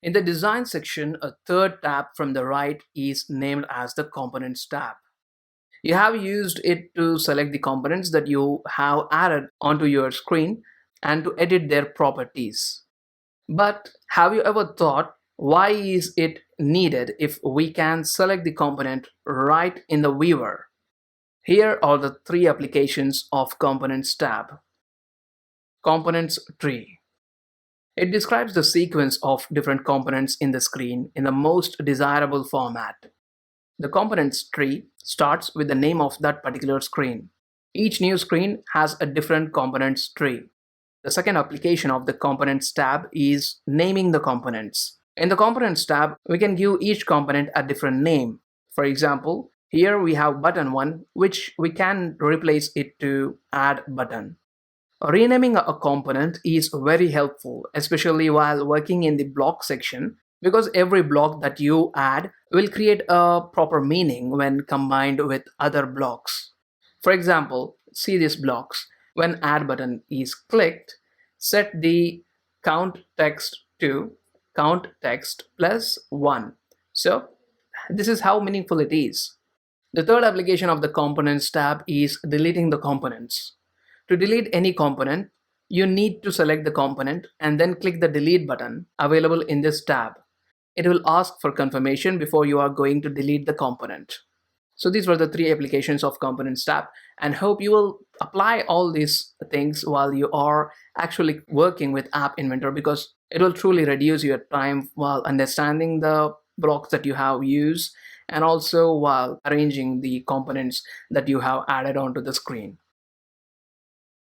In the design section, a third tab from the right is named as the components tab. You have used it to select the components that you have added onto your screen and to edit their properties. But have you ever thought, why is it needed if we can select the component right in the viewer? Here are the three applications of Components tab. Components tree. It describes the sequence of different components in the screen in the most desirable format. The components tree starts with the name of that particular screen. Each new screen has a different components tree. The second application of the Components tab is naming the components. In the Components tab, we can give each component a different name. For example, here we have button 1, which we can replace it to add button. Renaming a component is very helpful, especially while working in the block section, because every block that you add will create a proper meaning when combined with other blocks. For example, see these blocks. When add button is clicked, set the count text to count text plus 1. So this is how meaningful it is. The third application of the Components tab is deleting the components. To delete any component, you need to select the component and then click the delete button available in this tab. It will ask for confirmation before you are going to delete the component. So these were the three applications of Components tab, and hope you will apply all these things while you are actually working with App Inventor, because it will truly reduce your time while understanding the blocks that you have used and also while arranging the components that you have added onto the screen.